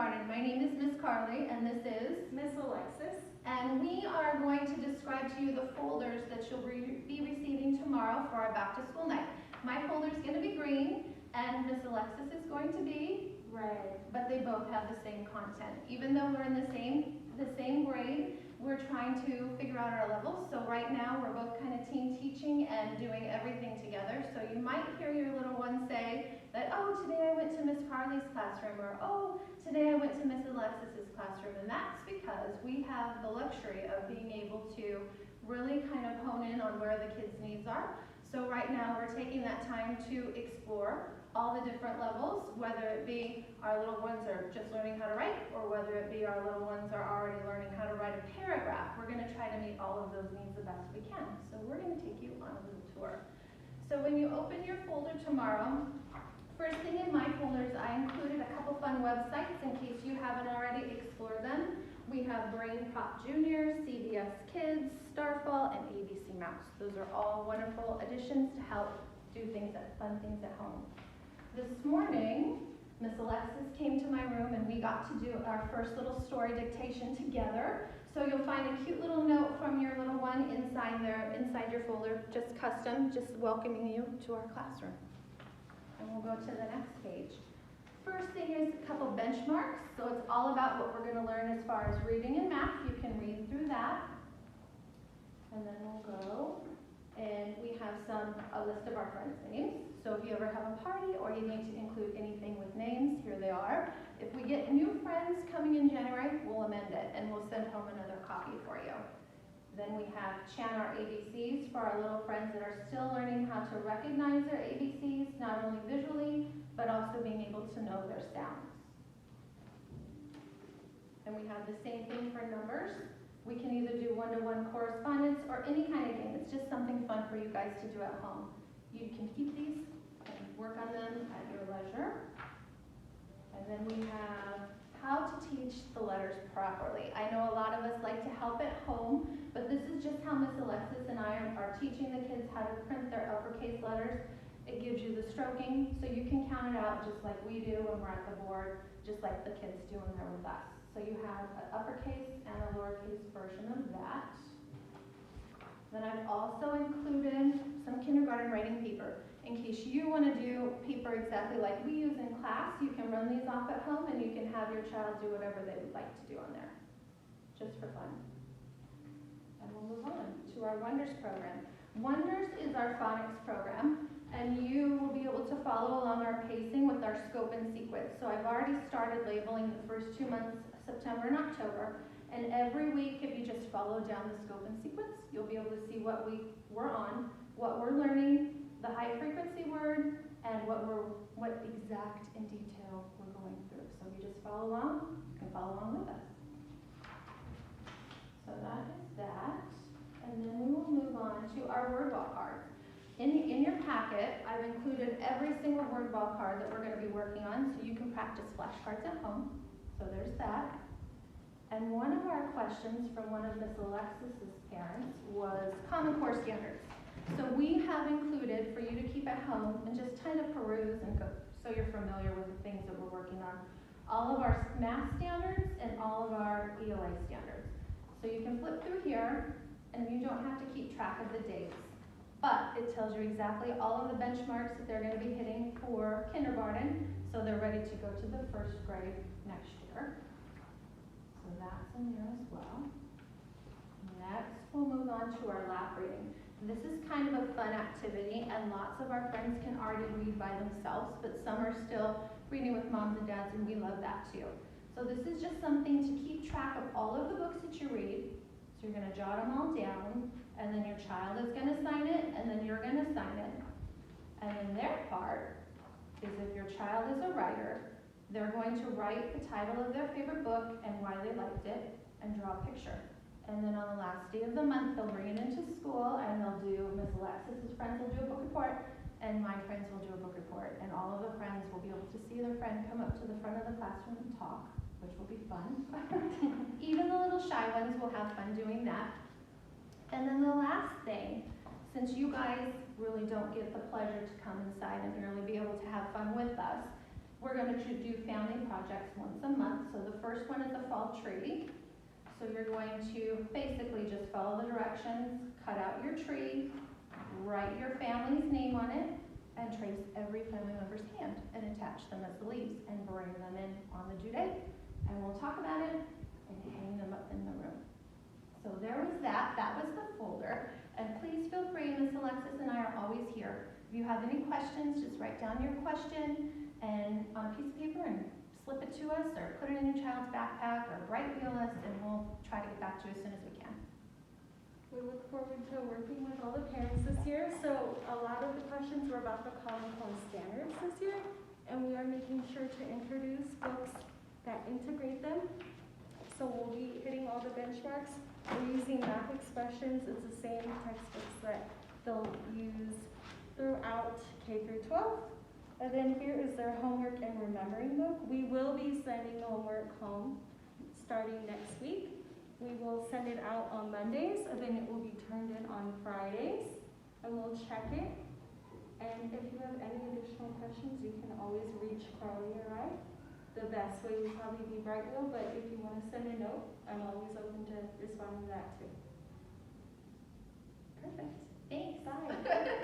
kindergarten. My name is Miss Carly, and this is Miss Alexis. And we are going to describe to you the folders that you'll be receiving tomorrow for our back to school night. My folder is going to be green, and Miss Alexis is going to be red. But they both have the same content. Even though we're in the same grade, we're trying to figure out our levels. So right now we're both kind of team teaching and doing everything together. So you might hear your little one say that, oh, today I went to Miss Carly's classroom, or oh, today I went to Miss Alexis's classroom. And that's because we have the luxury of being able to really kind of hone in on where the kids' needs are. So right now we're taking that time to explore all the different levels, whether it be our little ones are just learning how to write, or whether it be our little ones are already learning how to write a paragraph. We're going to try to meet all of those needs the best we can. So we're going to take you on a little tour. So when you open your folder tomorrow, first thing in my folders, I included a couple fun websites in case you haven't already explored them. We have Brain Pop Junior, CBS Kids, Starfall, and ABC Mouse. Those are all wonderful additions to help do fun things at home. This morning, Miss Alexis came to my room and we got to do our first little story dictation together. So you'll find a cute little note from your little one inside your folder, just custom, just welcoming you to our classroom. And we'll go to the next page. First thing is a couple benchmarks. So it's all about what we're going to learn as far as reading and math. You can read through that. And then we'll go and we have a list of our friends' names. So if you ever have a party or you need to include anything with names, here they are. If we get new friends coming in January, we'll amend it and we'll send home another copy for you. Then we have chant our ABCs for our little friends that are still learning how to recognize their ABCs, not only visually, but also being able to know their sounds. And we have the same thing for numbers. We can either do one-to-one correspondence or any kind of game. It's just something fun for you guys to do at home. You can keep these and work on them at your leisure. And then we have how to teach the letters properly. I know a lot of us like to help at home, but this is just how Miss Alexis and I are teaching the kids how to print their uppercase letters. It gives you the stroking, so you can count it out just like we do when we're at the board, just like the kids do when they're with us. So you have an uppercase and a lowercase version of that. Then I've also included some kindergarten writing paper. In case you want to do paper exactly like we use in class, you can run these off at home and you can have your child do whatever they would like to do on there, just for fun. And we'll move on to our Wonders program. Wonders is our phonics program, and you will be able to follow along our pacing with our scope and sequence. So I've already started labeling the first 2 months, September and October, and every week if you just follow down the scope and sequence, you'll be able to see what week we're on, what we're learning, the high frequency word, and what exact in detail we're going through. So if you just follow along, you can follow along with us. So that is that. And then we will move on to our word ball cards. In your packet, I've included every single word ball card that we're going to be working on so you can practice flashcards at home. So there's that. And one of our questions from one of Miss Alexis's parents was Common Core standards. So we have included for you to keep at home and just kind of peruse and go so you're familiar with the things that we're working on. All of our math standards and all of our ELA standards. So you can flip through here and you don't have to keep track of the dates. But it tells you exactly all of the benchmarks that they're going to be hitting for kindergarten, so they're ready to go to the first grade next year. So that's in there as well. Next, we'll move on to our lap reading. This is kind of a fun activity, and lots of our friends can already read by themselves, but some are still reading with moms and dads, and we love that too. So this is just something to keep track of all of the books that you read. So you're going to jot them all down, and then your child is going to sign it, and then you're going to sign it. And then their part is if your child is a writer, they're going to write the title of their favorite book and why they liked it, and draw a picture. And then on the last day of the month, they'll bring it into school, and they'll do, Miss Alexis's friends will do a book report, and my friends will do a book report. And all of the friends will be able to see their friend come up to the front of the classroom and talk, which will be fun. Even the little shy ones will have fun doing that. And then the last thing, since you guys really don't get the pleasure to come inside and really be able to have fun with us, We're going to do family projects once a month. So the first one is a fall tree. So you're going to basically just follow the directions, cut out your tree, write your family's name on it, and trace every family member's hand and attach them as the leaves and bring them in on the due date. And we'll talk about it and hang them up in the room. So there was that. That was the folder. And please feel free, Miss Alexis and I are always here. If you have any questions, just write down your question and on a piece of paper and slip it to us, or put it in your child's backpack, or bright wheel us, and we'll try to get back to you as soon as we can. We look forward to working with all the parents this year. So a lot of the questions were about the Common Core standards this year, and we are making sure to introduce books that integrate them. So we'll be hitting all the benchmarks. We're using math expressions. It's the same textbooks that they'll use throughout K through 12. And then here is their homework and remembering book. We will be sending homework home starting next week. We will send it out on Mondays, and then it will be turned in on Fridays, and we'll check it. And if you have any additional questions, you can always reach Carly or I. The best way would probably be Brightwheel, but if you want to send a note, I'm always open to responding to that too. Perfect. Thanks. Bye.